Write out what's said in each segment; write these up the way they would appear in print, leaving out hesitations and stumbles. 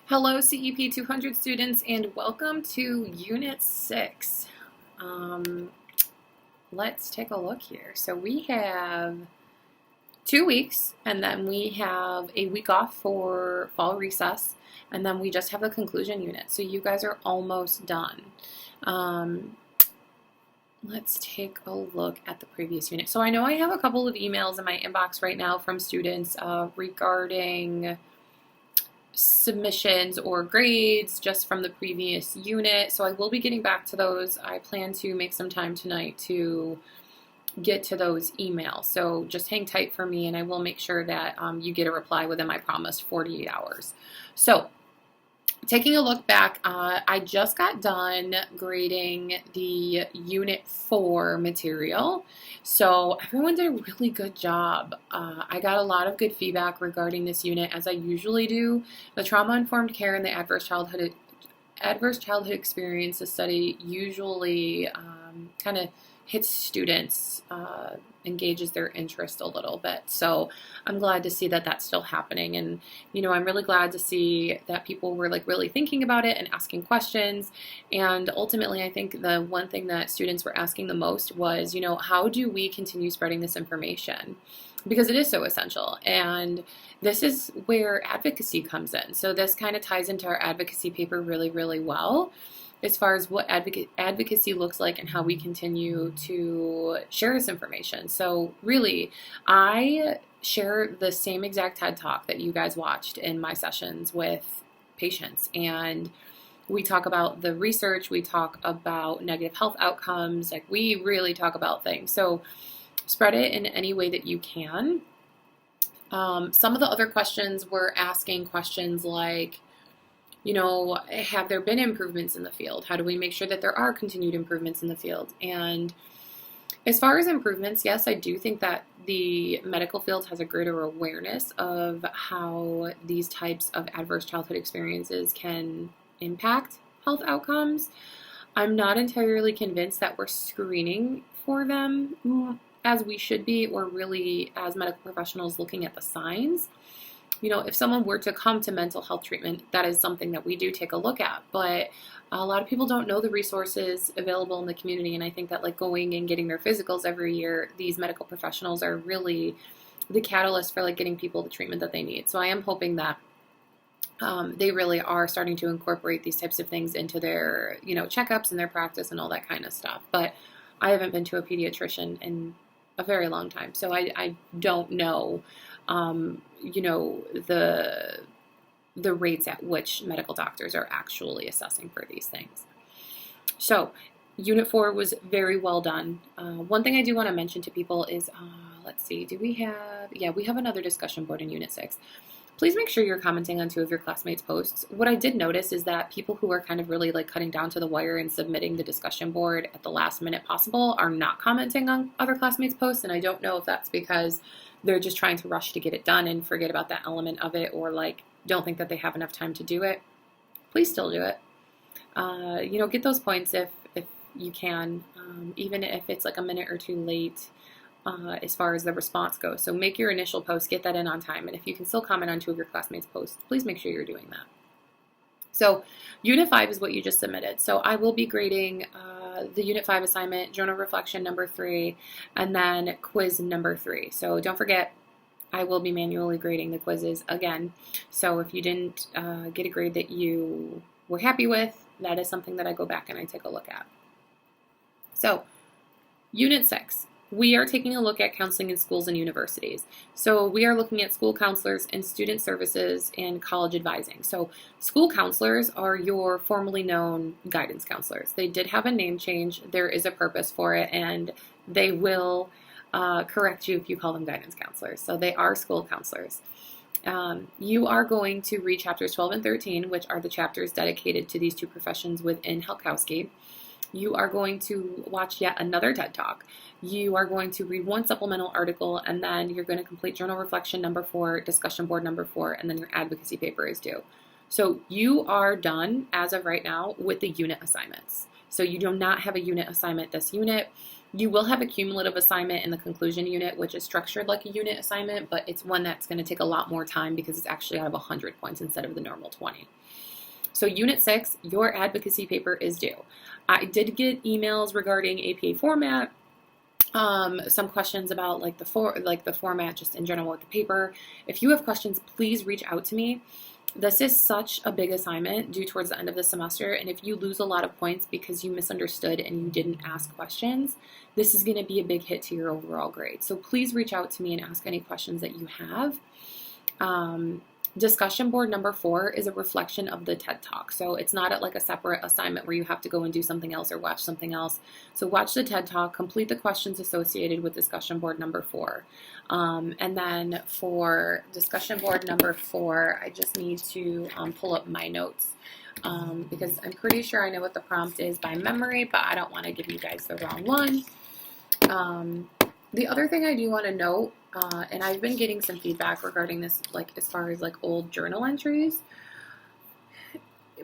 Hello, CEP 200 students, and welcome to Unit 6. Let's take a look here. So we have 2 weeks, and then we have a week off for fall recess, and then we just have the conclusion unit. So you guys are almost done. Let's take a look at the previous unit. So I know I have a couple of emails in my inbox right now from students regarding submissions or grades just from the previous unit. So I will be getting back to those. I plan to make some time tonight to get to those emails. So just hang tight for me and I will make sure that you get a reply within my promised 48 hours. So taking a look back, I just got done grading the Unit 4 material. So everyone did a really good job. I got a lot of good feedback regarding this unit, as I usually do. The trauma-informed care and the adverse childhood experiences study usually kind of hits students, engages their interest a little bit. So I'm glad to see that that's still happening. And, I'm really glad to see that people were really thinking about it and asking questions. And ultimately, I think the one thing that students were asking the most was, how do we continue spreading this information? Because it is so essential. And this is where advocacy comes in. So this kind of ties into our advocacy paper really, really well, as far as what advocacy looks like and how we continue to share this information. So really, I share the same exact TED Talk that you guys watched in my sessions with patients. And we talk about the research, we talk about negative health outcomes, we really talk about things. So spread it in any way that you can. Some of the other questions were asking questions like, have there been improvements in the field? How do we make sure that there are continued improvements in the field? And as far as improvements, yes, I do think that the medical field has a greater awareness of how these types of adverse childhood experiences can impact health outcomes. I'm not entirely convinced that we're screening for them as we should be, or really as medical professionals looking at the signs. If someone were to come to mental health treatment, that is something that we do take a look at. But a lot of people don't know the resources available in the community. And I think that going and getting their physicals every year, these medical professionals are really the catalyst for getting people the treatment that they need. So I am hoping that they really are starting to incorporate these types of things into their, checkups and their practice and all that kind of stuff. But I haven't been to a pediatrician in a very long time. So I don't know, the rates at which medical doctors are actually assessing for these things. So Unit 4 was very well done. One thing I do want to mention to people is, let's see, we have another discussion board in Unit 6. Please make sure you're commenting on 2 of your classmates' posts. What I did notice is that people who are kind of really cutting down to the wire and submitting the discussion board at the last minute possible are not commenting on other classmates' posts, and I don't know if that's because they're just trying to rush to get it done and forget about that element of it, or don't think that they have enough time to do it. Please still do it. Get those points if you can, even if it's a minute or 2 late. As far as the response goes. So make your initial post, get that in on time. And if you can still comment on 2 of your classmates' posts, please make sure you're doing that. So Unit 5 is what you just submitted. So I will be grading the Unit 5 assignment, journal reflection number 3, and then quiz number 3. So don't forget, I will be manually grading the quizzes again. So if you didn't get a grade that you were happy with, that is something that I go back and I take a look at. So Unit 6. We are taking a look at counseling in schools and universities. So we are looking at school counselors and student services and college advising. So school counselors are your formerly known guidance counselors. They did have a name change. There is a purpose for it, and they will correct you if you call them guidance counselors. So they are school counselors. You are going to read chapters 12 and 13, which are the chapters dedicated to these 2 professions within Helkowski. You are going to watch yet another TED Talk. You are going to read 1 supplemental article, and then you're going to complete journal reflection number 4, discussion board number 4, and then your advocacy paper is due. So you are done, as of right now, with the unit assignments. So you do not have a unit assignment this unit. You will have a cumulative assignment in the conclusion unit, which is structured like a unit assignment, but it's one that's going to take a lot more time because it's actually out of 100 points instead of the normal 20. So Unit 6, your advocacy paper is due. I did get emails regarding APA format, some questions about like the format just in general with the paper. If you have questions, please reach out to me. This is such a big assignment due towards the end of the semester, and if you lose a lot of points because you misunderstood and you didn't ask questions, this is going to be a big hit to your overall grade. So please reach out to me and ask any questions that you have. Discussion board number 4 is a reflection of the TED Talk. So it's not like a separate assignment where you have to go and do something else or watch something else. So watch the TED Talk, complete the questions associated with discussion board number 4. And then for discussion board number 4, I just need to pull up my notes because I'm pretty sure I know what the prompt is by memory, but I don't want to give you guys the wrong one. The other thing I do want to note, and I've been getting some feedback regarding this, like as far as like old journal entries,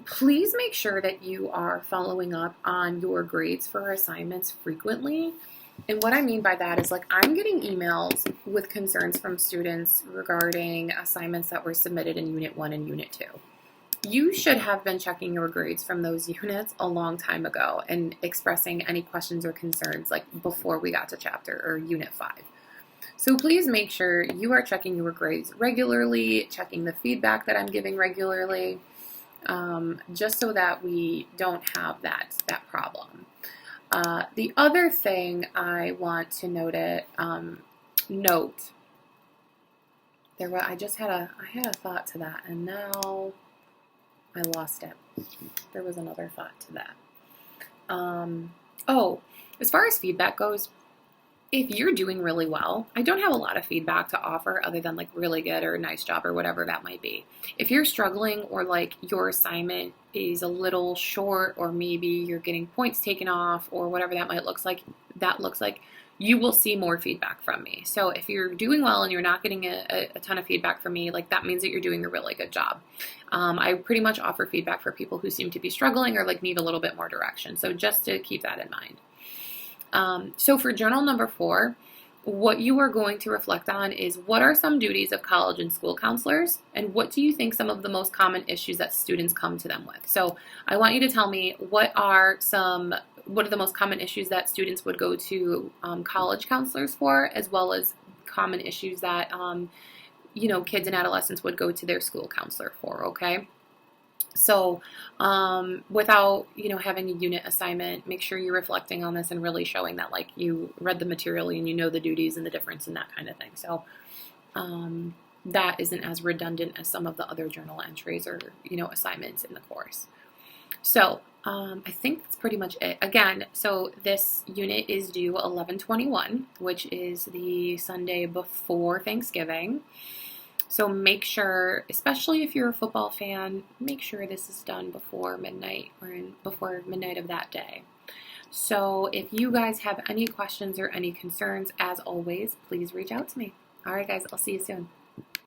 please make sure that you are following up on your grades for assignments frequently. And what I mean by that is like I'm getting emails with concerns from students regarding assignments that were submitted in Unit 1 and Unit 2. You should have been checking your grades from those units a long time ago and expressing any questions or concerns like before we got to chapter or Unit 5. So please make sure you are checking your grades regularly, checking the feedback that I'm giving regularly, just so that we don't have that problem. The other thing I want to note, I had a thought to that, and now I lost it. There was another thought to that. As far as feedback goes, if you're doing really well, I don't have a lot of feedback to offer other than like really good or nice job or whatever that might be. If you're struggling or like your assignment is a little short or maybe you're getting points taken off or whatever that looks like, you will see more feedback from me. So if you're doing well and you're not getting a ton of feedback from me, like that means that you're doing a really good job. I pretty much offer feedback for people who seem to be struggling or like need a little bit more direction. So just to keep that in mind. So for journal number 4, what you are going to reflect on is what are some duties of college and school counselors, and what do you think some of the most common issues that students come to them with? So I want you to tell me what are the most common issues that students would go to college counselors for, as well as common issues that kids and adolescents would go to their school counselor for, okay? So without, having a unit assignment, make sure you're reflecting on this and really showing that like you read the material and you know the duties and the difference and that kind of thing. So that isn't as redundant as some of the other journal entries or, assignments in the course. So I think that's pretty much it. Again, so this unit is due 11/21, which is the Sunday before Thanksgiving. So make sure, especially if you're a football fan, make sure this is done before midnight or before midnight of that day. So if you guys have any questions or any concerns, as always, please reach out to me. All right, guys, I'll see you soon.